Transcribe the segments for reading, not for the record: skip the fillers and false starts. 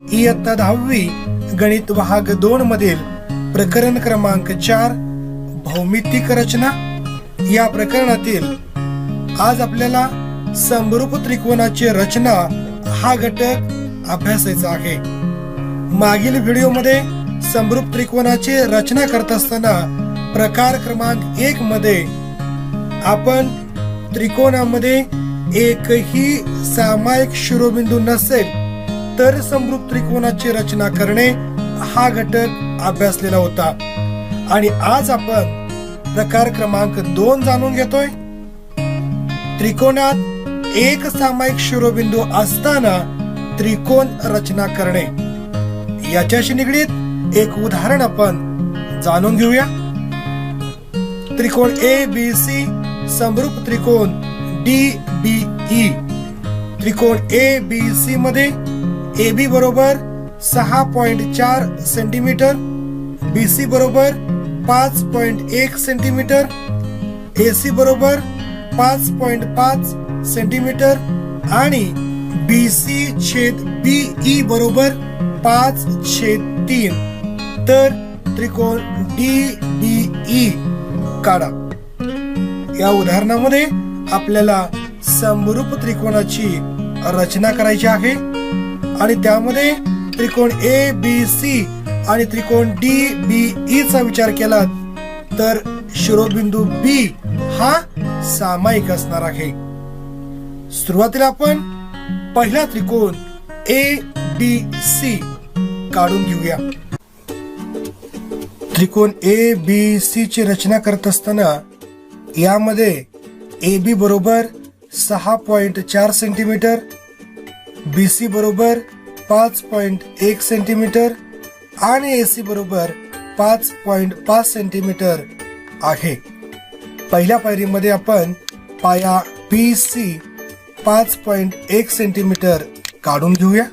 इयत्ता 10वी गणित भाग 2 मधील प्रकरण क्रमांक 4 भौमितिक रचना या प्रकरणातील आज आपल्याला समरूप त्रिकोणाची रचना हा घटक अभ्यासायचा आहे। मागील व्हिडिओमध्ये समरूप त्रिकोणाची रचना करत असताना प्रकार क्रमांक 1 मध्ये आपण त्रिकोणामध्ये एकही सामायिक शिरोबिंदू नसेल तर समरूप त्रिकोणाची रचना करणे हा घटक अभ्यासलेला होता आणि आज आपण प्रकार क्रमांक 2 जाणून घेतोय। त्रिकोणात एक सामायिक शिरोबिंदू असताना त्रिकोण रचना करणे याच्याशी निगडीत एक उदाहरण आपण जाणून घेऊया। त्रिकोण ABC समरूप त्रिकोण DBE। त्रिकोण ABC मध्ये AB बरोबर 6.4 सेंटीमीटर, BC बरोबर 5.1 सेंटीमीटर, AC बरोबर 5.5 सेंटीमीटर आणि BC छेद BE बरोबर 5/3 तर त्रिकोण DBE काढा। या उदाहरणामध्ये आपल्याला समरूप त्रिकोणाची रचना करायची आहे आणि त्यामध्ये त्रिकोण ABC आणि त्रिकोण DBE चा विचार केला तर शिरोबिंदू B हा सामायिक असणार आहे। सुरुवातीला आपण पहिला त्रिकोण ABC काढून घेऊया। त्रिकोण ABC ची रचना करत असताना यामध्ये AB बरोबर 6.4 सेंटीमीटर, BC बरोबर 5.1 सेंटीमीटर आणि AC बरोबर 5.5 सेंटीमीटर आहे। पहिल्या पायरीमध्ये आपण पाया BC 5.1 सेंटीमीटर काढून घेऊया।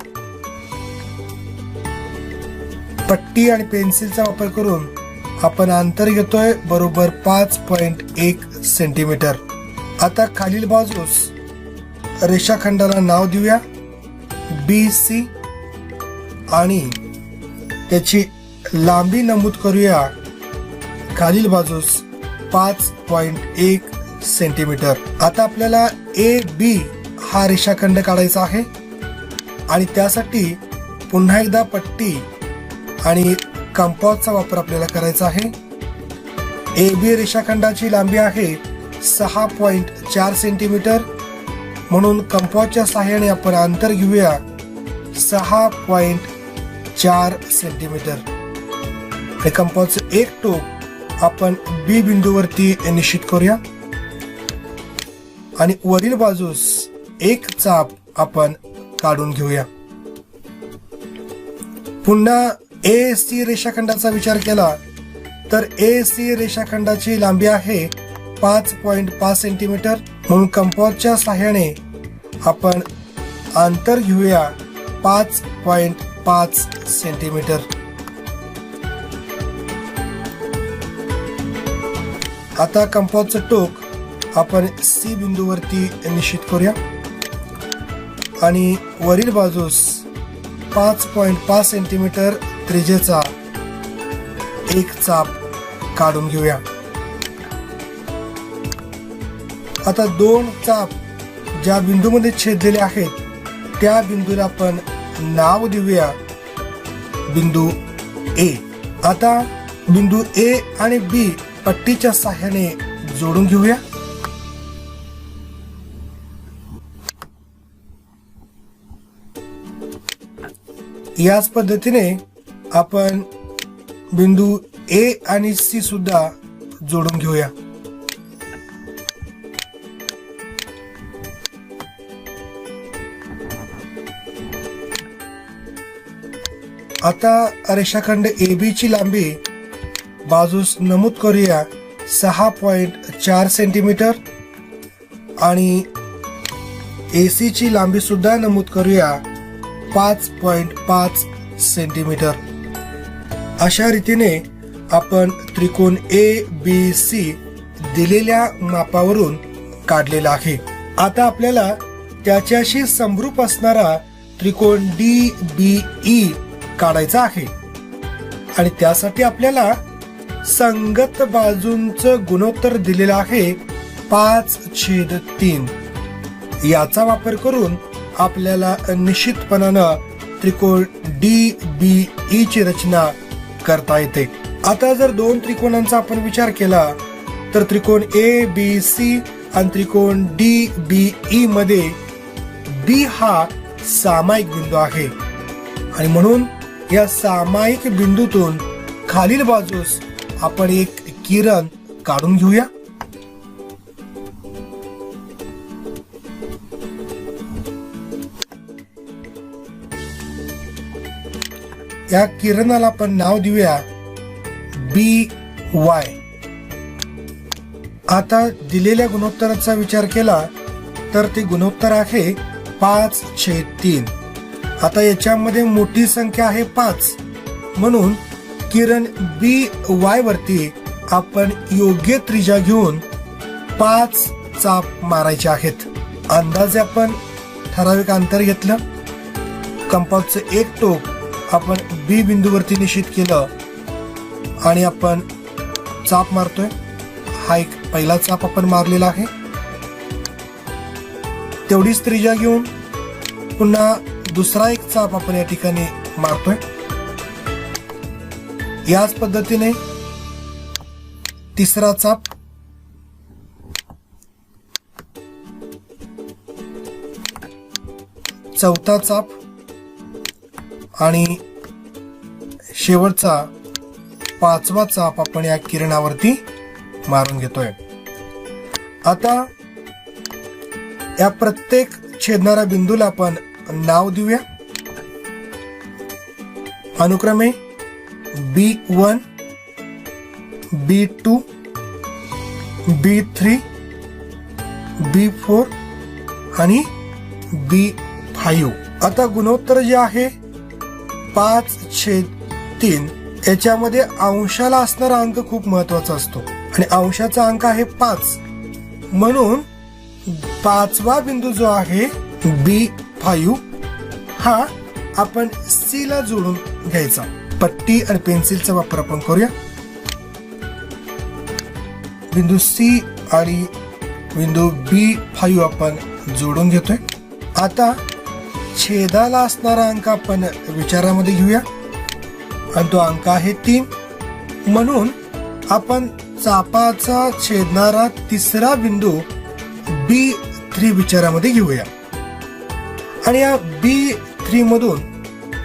पट्टी आणि पेन्सिलचा वापर करून आपण अंतर घेतोय बरोबर 5.1 सेंटीमीटर। आता खालील बाजूस रेषाखंडाला नाव देऊया BC आणि त्याची लांबी नमूद करूया खालील बाजूस 5.1 सेंटीमीटर। आता आपल्याला AB हा रेषाखंड काढायचा आहे आणि त्यासाठी पुन्हा एकदा पट्टी आणि कंपासचा वापर आपल्याला करायचा आहे। AB रेषाखंडाची लांबी आहे 6.4 सेंटीमीटर म्हणून कंपासच्या सहाय्याने आपण अंतर घेऊया 6.4 सेंटीमीटर आणि कंपासचे एक टोक आपण B बिंदूवरती निश्चित करूया आणि वरील बाजूस एक चाप आपण काढून घेऊया। पुन्हा AC रेषाखंडाचा विचार केला तर AC रेषाखंडाची लांबी आहे 5.5 सेंटीमीटर म्हणून कंपासच्या सहाय्याने आपण अंतर घेऊया 5.5 सेंटीमीटर। आता कंपासचं टोक आपण C बिंदूवरती निश्चित करूया आणि वरील बाजूस 5.5 सेंटीमीटर त्रिज्येचा एक चाप काढून घेऊया। आता दोन चाप ज्या बिंदूमध्ये छेदलेले आहेत त्या बिंदूला आपण नाव देऊया बिंदू A। आता बिंदू A आणि B पट्टीच्या सहाय्याने जोडून घेऊया। याच पद्धतीने आपण बिंदू A आणि C सुद्धा जोडून घेऊया। आता रेषाखंड AB ची लांबी बाजूस नमूद करूया 6.4 सेंटीमीटर आणि AC ची लांबी सुद्धा नमूद करूया 5.5 सेंटीमीटर। अशा रीतीने आपण त्रिकोण ABC दिलेल्या मापावरून काढलेला आहे। आता आपल्याला त्याच्याशी समरूप असणारा त्रिकोण DBE काढायचा आहे आणि त्यासाठी आपल्याला संगत बाजूंचं गुणोत्तर दिलेलं आहे 5/3. याचा वापर करून आपल्याला निश्चितपणानं त्रिकोण DBE ची रचना करता येते. आता जर दोन त्रिकोणांचा आपण विचार केला तर त्रिकोण ABC आणि त्रिकोण DBE मध्ये B हा सामायिक बिंदू आहे आणि म्हणून या सामायिक बिंदूतून खालील बाजूस आपण एक किरण काढून घेऊया. या किरणाला आपण नाव देऊया BY. आता दिलेल्या गुणोत्तराचा विचार केला तर ते गुणोत्तर आहे 5/3. आता याच्यामध्ये मोठी संख्या आहे 5 म्हणून किरण BY वरती आपण योग्य त्रिज्या घेऊन 5 चाप मारायचे आहेत. अंदाजे आपण ठराविक अंतर घेतलं. कंपासचं एक टोक आपण B बिंदूवरती निश्चित केलं आणि आपण चाप मारतोय. हा एक पहिला चाप आपण मारलेला आहे. तेवढीच त्रिज्या घेऊन पुन्हा दुसरा एक चाप आपण या ठिकाणी मारतोय. याच पद्धतीने तिसरा चाप, चौथा चाप आणि शेवटचा 5वा चाप आपण या किरणावरती मारून घेतोय. आता या प्रत्येक छेदणाऱ्या बिंदूला आपण नाव देऊया. अनुक्रमे B1, B2, B3, B4 आणि B5. आता गुणोत्तर जे आहे 5/3 याच्यामध्ये अंशाला असणारा अंक खूप महत्वाचा असतो आणि अंशाचा अंक आहे 5 म्हणून 5वा बिंदू जो आहे B5 हा आपण C ला जोडून घ्यायचा. पट्टी आणि पेन्सिलचा वापर आपण करूया. बिंदू C आणि बिंदू B5 आपण जोडून घेतोय. आता छेदाला असणारा अंक आपण विचारामध्ये घेऊया आणि तो अंक आहे 3 म्हणून आपण चापाचा छेदणारा तिसरा बिंदू B3 विचारामध्ये घेऊया आणि या B3 मधून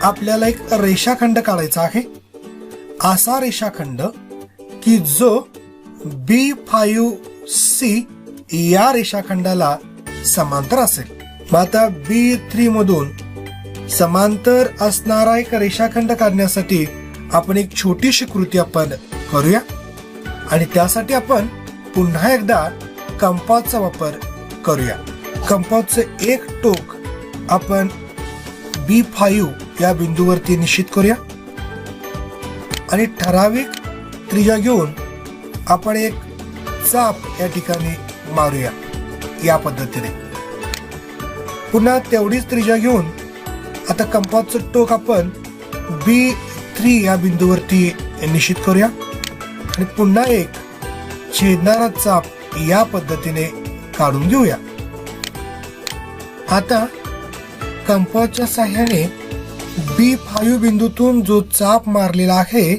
आपल्याला एक रेषाखंड काढायचा आहे. असा रेषाखंड की जो B5C या रेषाखंडाला समांतर असेल. मग आता B3 मधून समांतर असणारा एक रेषाखंड काढण्यासाठी आपण एक छोटीशी कृती आपण करूया आणि त्यासाठी आपण पुन्हा एकदा कंपासचा वापर करूया. कंपासचं एक टोक आपण B5 या बिंदूवरती निश्चित करूया आणि ठराविक त्रिज्या घेऊन आपण एक चाप या ठिकाणी मारूया. या पद्धतीने पुन्हा तेवढीच त्रिज्या घेऊन आता कंपासचं टोक आपण B3 या बिंदूवरती निश्चित करूया आणि पुन्हा एक छेदणारा चाप या पद्धतीने काढून घेऊया. आता कंपासच्या साहाय्याने B5 बिंदूतून जो चाप मारलेला आहे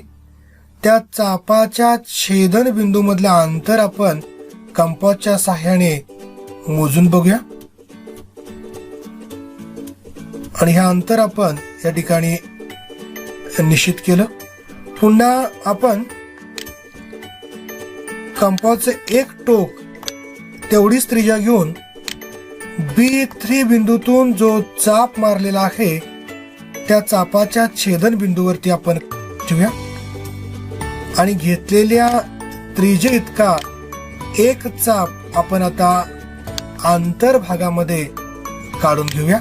त्या चापाच्या छेदन बिंदू मधलं अंतर आपण कंपासच्या साहाय्याने मोजून बघूया आणि हे अंतर आपण या ठिकाणी निश्चित केलं. पुन्हा आपण कंपासचं एक टोक तेवढीच त्रिज्या घेऊन B3 बिंदूतून जो चाप मारलेला आहे त्या चापाच्या छेदन बिंदूवरती आपण ठेवूया आणि घेतलेल्या त्रिज्या इतका एक चाप आपण आता आंतर भागामध्ये काढून घेऊया.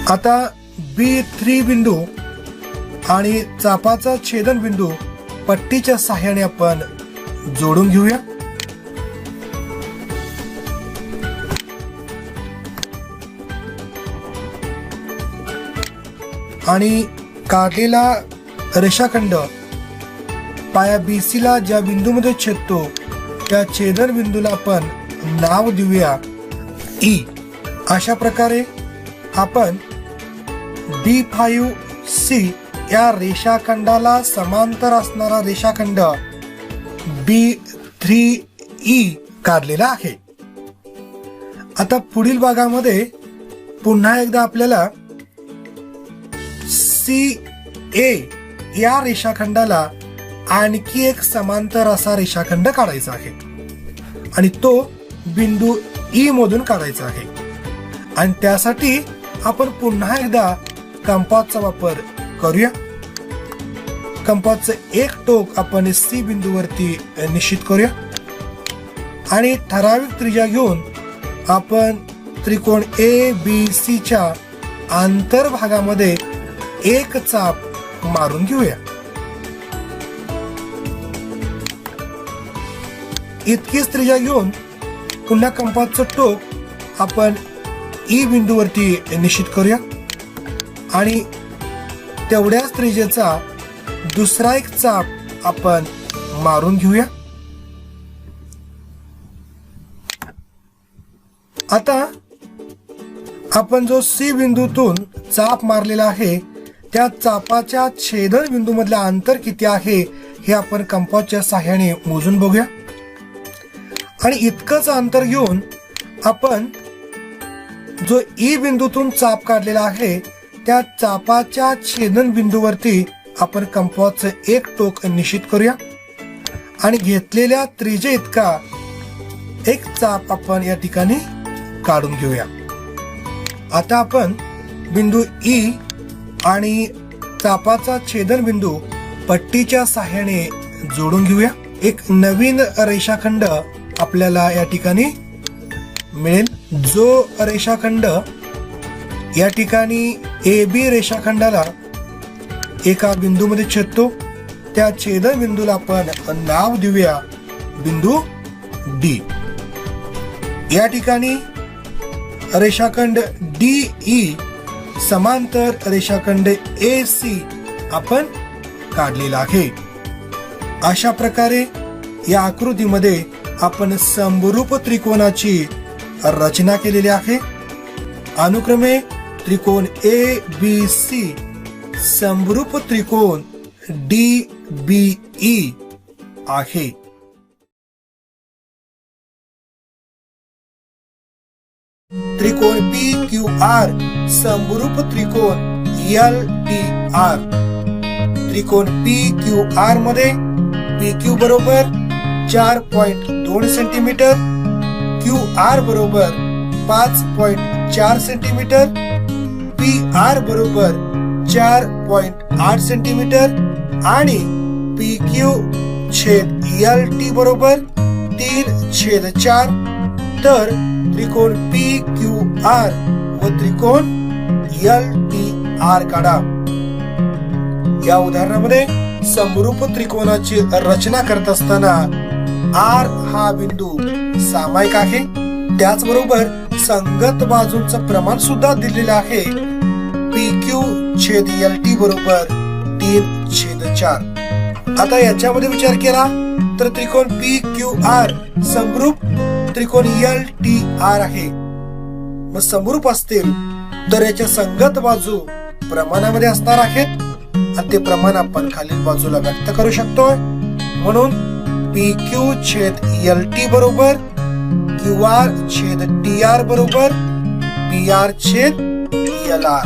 आता B3 बिंदू आणि चापाचा छेदन बिंदू पट्टीच्या साहाय्याने आपण जोडून घेऊया आणि काढलेला रेषाखंड पाया BC ला ज्या बिंदूमध्ये छेदतो त्या छेदन बिंदूला आपण नाव देऊया E. अशा प्रकारे आपण B5C या रेषाखंडाला समांतर असणारा रेषाखंड B3E काढलेला आहे. आता पुढील भागामध्ये पुन्हा एकदा आपल्याला CA या रेषाखंडाला आणखी एक समांतर असा रेषाखंड काढायचा आहे आणि तो बिंदू E मधून काढायचा आहे. आणि त्यासाठी आपण पुन्हा एकदा कंपासचा वापर करूया. कंपासचं एक टोक आपण C बिंदूवरती निश्चित करूया आणि ठराविक त्रिज्या घेऊन आपण त्रिकोण ABC च्या आंतरभागामध्ये एक चाप मारून घेऊया. इतकीच त्रिज्या घेऊन पुन्हा कंपासचं टोक आपण E बिंदूवरती निश्चित करूया आणि तेवढ्याच त्रिज्येचा दुसरा एक चाप आपण मारून घेऊया. आता आपण जो C बिंदूतून चाप मारलेला आहे त्या चापाच्या छेदन बिंदू मधलं अंतर किती आहे हे आपण कंपासच्या सहाय्याने मोजून बघूया. आणि इतकंच अंतर घेऊन आपण जो E बिंदूतून चाप काढलेला आहे त्या चापाच्या छेदन बिंदूवरती आपण कंपासचं एक टोक निश्चित करूया आणि घेतलेल्या त्रिज्या इतका एक चाप आपण या ठिकाणी काढून घेऊया. आता आपण बिंदू E आणि चापाचा छेदन बिंदू पट्टीच्या सहाय्याने जोडून घेऊया. एक नवीन रेषाखंड आपल्याला या ठिकाणी मिळेल. जो रेषाखंड या ठिकाणी AB रेषाखंडाला एका बिंदूमध्ये छेदतो त्या छेदन बिंदूला आपण नाव देऊया बिंदू D. या ठिकाणी रेषाखंड DE समांतर रेषाखंड AC आपण काढलेला आहे. अशा प्रकारे या आकृतीमध्ये आपण समरूप त्रिकोणाची रचना केलेली आहे. अनुक्रमे त्रिकोण ABC समरूप त्रिकोण DBE आहे. त्रिकोण PQR समरूप त्रिकोण LTR. त्रिकोण PQR मध्ये PQ बरोबर 4.2 सेंटीमीटर, QR बरोबर 5.4 सेंटीमीटर, PR बरोबर 4.8 सेंटीमीटर आणि PQ छेद LT बरोबर 3/4. तर त्रिकोण PQR व त्रिकोण LTR काढा. या उदाहरणामध्ये समरूप त्रिकोणाची रचना करत असताना R हा बिंदू सामायिक आहे. त्याचबरोबर संगत बाजूंचं प्रमाण सुद्धा दिलेलं आहे. PQ छेद LT बरोबर 3/4. आता याच्यामध्ये विचार केला तर त्रिकोण PQR समरूप त्रिकोण LTR आहे. मग समरूप असतील तर याच्या संगत बाजू प्रमाणामध्ये असणार आहेत आणि ते प्रमाण आपण खालील बाजूला व्यक्त करू शकतो. म्हणून PQ छेद LT बरोबर QR छेद TR बरोबर PR छेद LR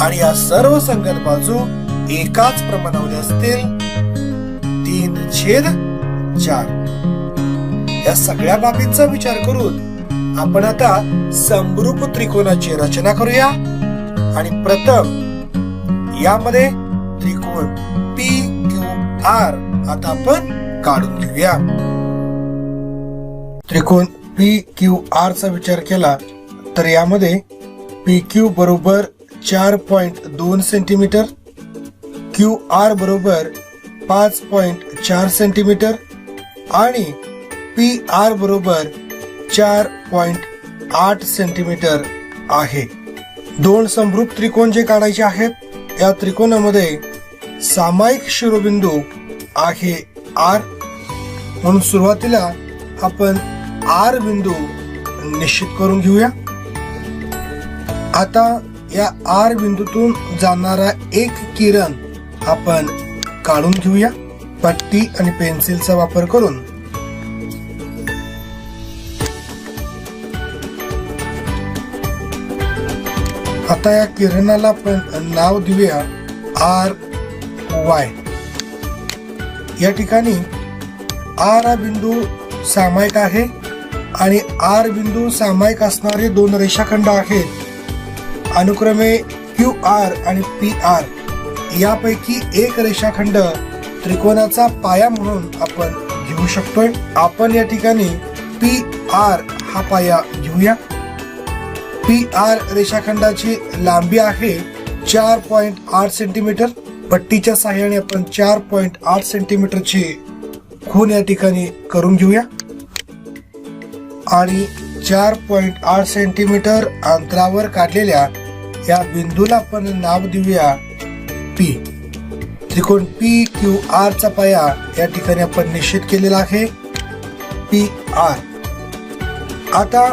आणि या सर्व संगत बाजू एकाच प्रमाणामध्ये असतील 3/4. या सगळ्या बाबींचा विचार करून आपण आता समरूप त्रिकोणाची रचना करूया आणि प्रथम यामध्ये त्रिकोण PQR आता आपण काढून घेऊया. त्रिकोण PQR चा विचार केला तर यामध्ये PQ बरोबर 4.2 सेंटीमीटर, QR बरोबर 5.4 सेंटीमीटर आणि PR बरोबर 4.8 सेंटीमीटर आहे. दोन समरूप त्रिकोण जे काढायचे आहेत या त्रिकोणामध्ये सामायिक शिरोबिंदू आहे आर, म्हणून सुरुवातीला आपण आर बिंदू निश्चित करून घेऊया. आता या आर बिंदूतून जाणारा एक किरण आपण काढून घेऊया पट्टी आणि पेन्सिलचा वापर करून. आता या किरणाला आपण नाव देऊया आर वाय. या ठिकाणी आर हा बिंदू सामायिक आहे आणि आर बिंदू सामायिक असणारे दोन रेषाखंड आहेत, अनुक्रमे क्यू आर आणि पी आर. यापैकी एक रेषाखंड त्रिकोणाचा पाया म्हणून आपण घेऊ शकतोय. आपण या ठिकाणी पी आर हा पाया घेऊया. पी आर रेषाखंडाची लांबी आहे 4.8 सेंटीमीटर. पट्टीच्या साहाय्याने आपण 4.8 सेंटीमीटरची खूण या ठिकाणी करून घेऊया आणि 4.8 सेंटीमीटर अंतरावर काढलेल्या या बिंदूला आपण नाव देऊया पी. त्रिकोण पी क्यू आर चा पाया या ठिकाणी आपण निश्चित केलेला आहे पी आर. आता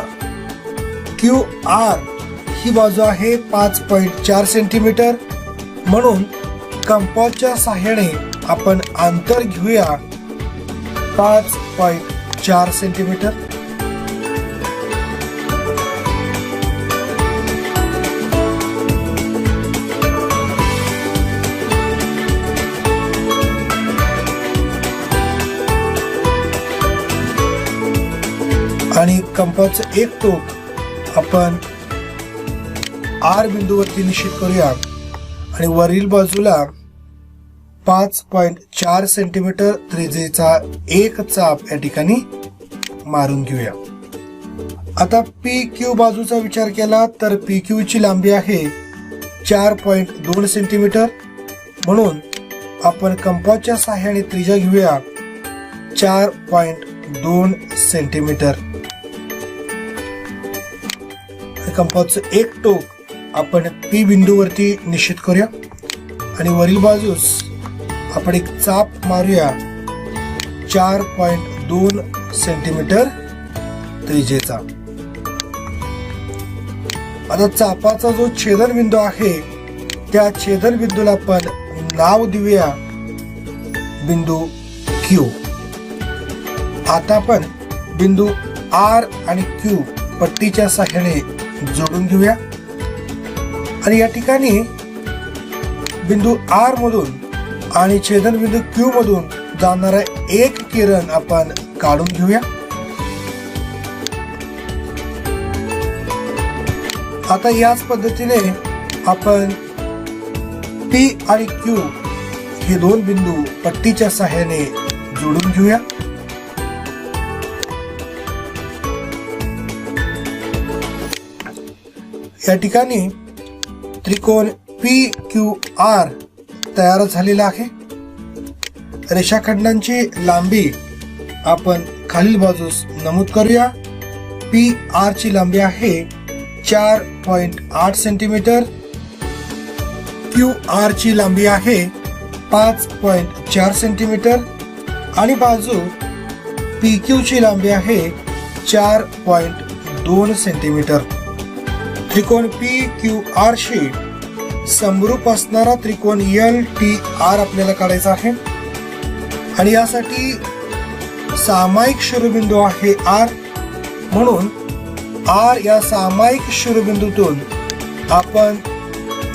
क्यू आर ही बाजू आहे 5.4 सेंटीमीटर, म्हणून कंपासच्या साहाय्याने आपण अंतर घेऊया 5.4 सेंटीमीटर. आणि कंपासचं एक टोक आपण आर बिंदूवरती निश्चित करूया आणि वरील बाजूला 5.4 सेंटीमीटर त्रिज्येचा एक चाप या ठिकाणी मारून घेऊया. आता पी क्यू बाजूचा विचार केला तर पी क्यू ची लांबी आहे 4.2 सेंटीमीटर, म्हणून आपण कंपासच्या साहाय्याने त्रिज्या घेऊया 4.2 सेंटीमीटर. कंपासचं एक टोक आपण पी बिंदूवरती निश्चित करूया आणि वरील बाजूस आपण एक चाप मारूया 4.2 सेंटीमीटर त्रिज्येचा. आता चापाचा जो छेदन बिंदू आहे त्या छेदन बिंदूला आपण नाव देऊया बिंदू क्यू. आता आपण बिंदू आर आणि क्यू पट्टीच्या साहाय्याने जोडून घेऊया आणि या ठिकाणी बिंदू आर मधून आणि छेदन बिंदू क्यू मधून जाणारा एक किरण आपण काढून घेऊया. आता याच पद्धतीने आपण पी आणि क्यू हे दोन बिंदू पट्टीच्या साहाय्याने जोडून घेऊया. या ठिकाणी त्रिकोण पी क्यू आर तयार झालेला आहे. रेषाखंडांची लांबी आपण खालील बाजूस नमूद करूया. पी आर ची लांबी आहे 4.8 सेंटीमीटर, क्यू आर ची लांबी आहे 5.4 सेंटीमीटर आणि बाजू पी क्यू ची लांबी आहे 4.2 सेंटीमीटर. त्रिकोण पी क्यू आर शी समरूप असणारा त्रिकोण एल टी आर आपल्याला काढायचा आहे आणि यासाठी सामायिक शिरोबिंदू आहे आर, म्हणून आर या सामायिक शिरोबिंदूतून आपण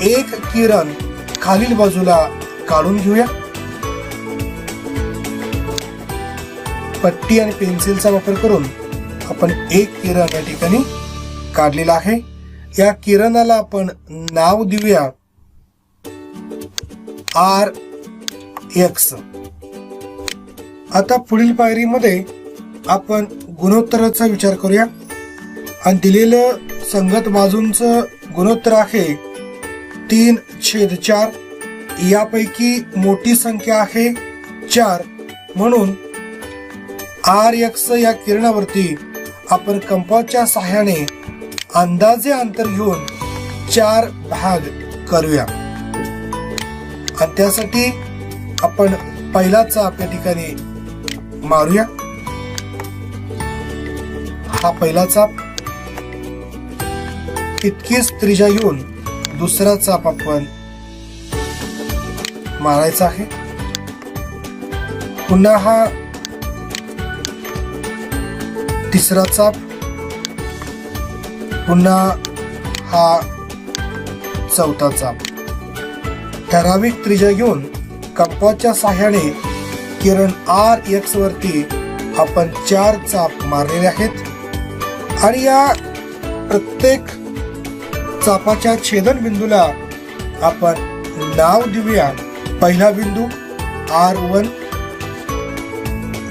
एक किरण खालील बाजूला काढून घेऊया. पट्टी आणि पेन्सिलचा वापर करून आपण एक किरण या ठिकाणी काढलेला आहे. या किरणाला आपण नाव देऊया आर एक्स. आता पुढील पायरीमध्ये आपण गुणोत्तराचा विचार करूया आणि दिलेलं संगत बाजूंचं गुणोत्तर आहे 3/4. यापैकी मोठी संख्या आहे 4, म्हणून आर एक्स या किरणावरती आपण कंपासच्या साहाय्याने अंदाजे अंतर घेऊन 4 भाग करूया. आणि त्यासाठी आपण पहिला चाप या ठिकाणी मारूया. हा पहिला चाप. इतकीच त्रिज्या घेऊन दुसरा चाप आपण मारायचा आहे. पुन्हा हा तिसरा चाप. पुन्हा हा चौथा चाप. ठराविक त्रिज्या घेऊन कंपासच्या साहाय्याने किरण RX वरती आपण 4 चाप मारलेले आहेत आणि या प्रत्येक चापाच्या छेदन बिंदूला आपण नाव देऊया. पहिला बिंदू R1,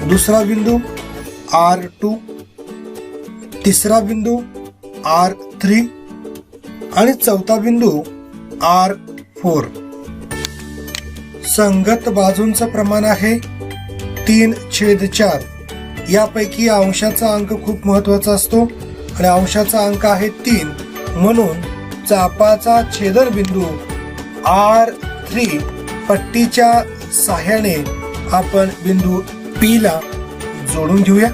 दुसरा बिंदू R2, तिसरा बिंदू R3 आणि चौथा बिंदू R4. संगत बाजूंचं प्रमाण आहे 3/4. यापैकी अंशाचा अंक खूप महत्वाचा असतो आणि अंशाचा अंक आहे 3. म्हणून चापाचा छेदन बिंदू R3 पट्टीच्या साहाय्याने आपण बिंदू P ला जोडून घेऊया.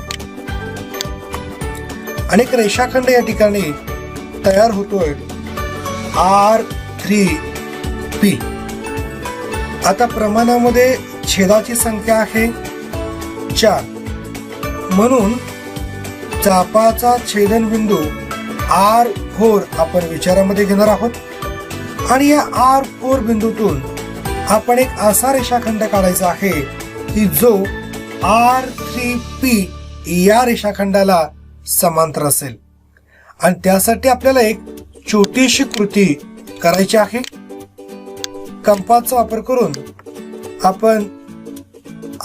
आणि एक रेषाखंड या ठिकाणी तयार होतोय R3P. आता प्रमाणामध्ये छेदाची संख्या आहे 4. म्हणून चापाचा छेदन बिंदू R4 आपण विचारामध्ये घेणार आहोत आणि या R4 बिंदूतून आपण एक असा रेषाखंड काढायचा आहे की जो R3P या रेषाखंडाला समांतर असेल. आणि त्यासाठी आपल्याला एक छोटीशी कृती करायची आहे. कंपासचा वापर करून आपण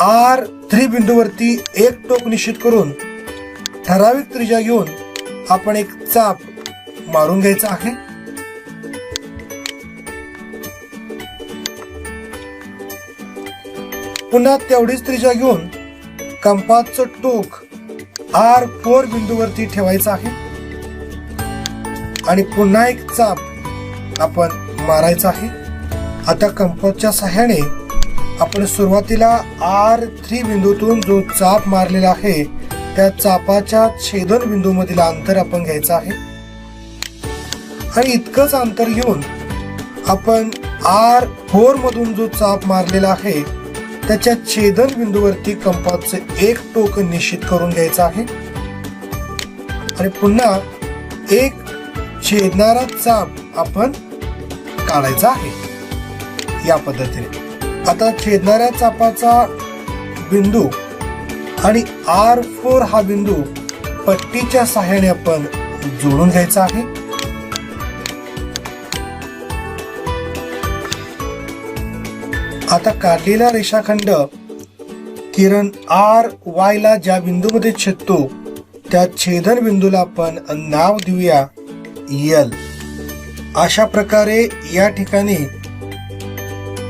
R3 बिंदूवरती एक टोक निश्चित करून ठराविक त्रिज्या घेऊन आपण एक चाप मारून घ्यायचा आहे. पुन्हा तेवढीच त्रिज्या घेऊन कंपासचं टोक R4 बिंदूवरती ठेवायचं आहे आणि पुन्हा एक चाप आपण मारायचा आहे. आता कंपासच्या सहाय्याने आपण सुरुवातीला R3 बिंदूतून जो चाप मारलेला आहे त्या चापाच्या छेदन बिंदू मधील अंतर आपण घ्यायचं आहे आणि इतकंच अंतर घेऊन आपण R4 मधून जो चाप मारलेला आहे त्याच्या छेदन बिंदूवरती कंपासचे एक टोक निश्चित करून घ्यायचं आहे आणि पुन्हा एक छेदणारा चाप आपण काढायचा आहे या पद्धतीने. आता छेदणाऱ्या चापाचा बिंदू आणि R4 हा बिंदू पट्टीच्या सहाय्याने आपण जोडून घ्यायचा आहे. आता काढलेला रेषाखंड किरण RY ला ज्या बिंदूमध्ये छेदतो त्या छेदन बिंदूला आपण नाव देऊया L. अशा प्रकारे या ठिकाणी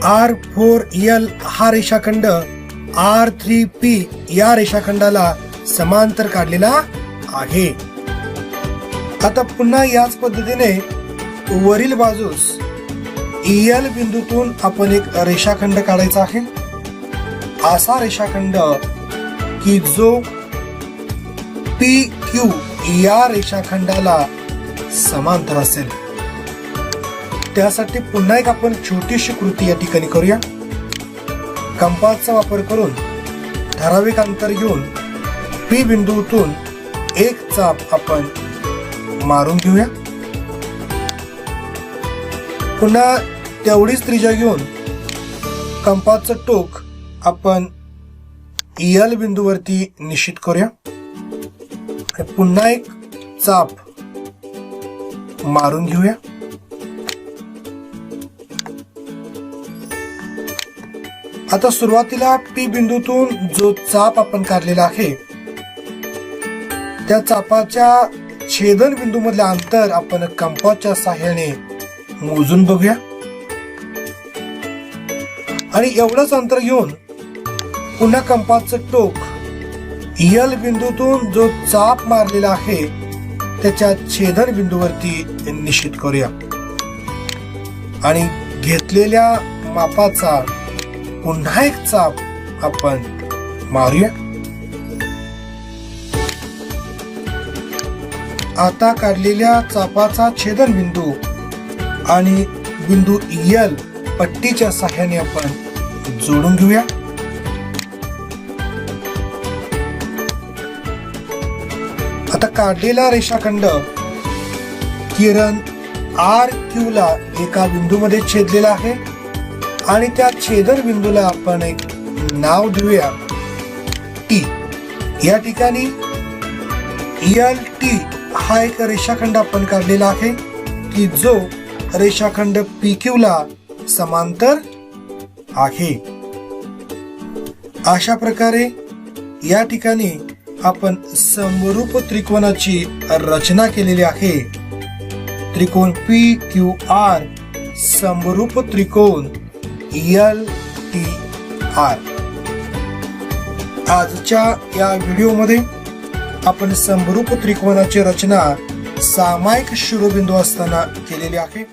R4L हा रेषाखंड R3P या रेषाखंडाला समांतर काढलेला आहे. आता पुन्हा याच पद्धतीने वरील बाजूस EL बिंदूतून आपण एक रेषाखंड काढायचा आहे. असा रेषाखंड की जो PQ या रेषाखंडाला समांतर असेल. त्यासाठी पुन्हा एक आपण छोटीशी कृती या ठिकाणी करूया. कंपासचा वापर करून ठराविक अंतर घेऊन P बिंदूतून एक चाप आपण मारून घेऊया. पुन्हा तेवढीच त्रिज्या घेऊन कंपासचं टोक आपण EL बिंदूवरती निश्चित करूया. पुन्हा एक चाप मारून घेऊया. आता सुरुवातीला P बिंदूतून जो चाप आपण काढलेला आहे त्या चापाच्या छेदन बिंदू मधले अंतर आपण कंपासच्या सहाय्याने मोजून बघूया आणि एवढंच अंतर घेऊन पुन्हा कंपासचं टोक EL बिंदूतून जो चाप मारलेला आहे त्याच्या छेदन बिंदूवरती निश्चित करूया आणि घेतलेल्या मापाचा पुन्हा एक चाप आपण मारूया. आता काढलेल्या चापाचा छेदन बिंदू आणि बिंदू एल पट्टीच्या सहाय्याने आपण जोडून घेऊया. आता काढलेला रेषाखंड किरण आर क्यू ला एका बिंदूमध्ये छेदलेला आहे आणि त्या छेदन बिंदूला आपण एक नाव देऊया टी. या ठिकाणी एल टी हा एक रेषाखंड आपण काढलेला आहे की जो रेषाखंड पी क्यू ला समांतर आहे. अशा प्रकारे या ठिकाणी आपण समरूप त्रिकोणाची रचना केलेली आहे. त्रिकोण पी क्यू आर समरूप त्रिकोण एल टी आर. आजच्या या व्हिडिओमध्ये आपण समरूप त्रिकोणाची रचना सामायिक शिरोबिंदू असताना केलेली आहे.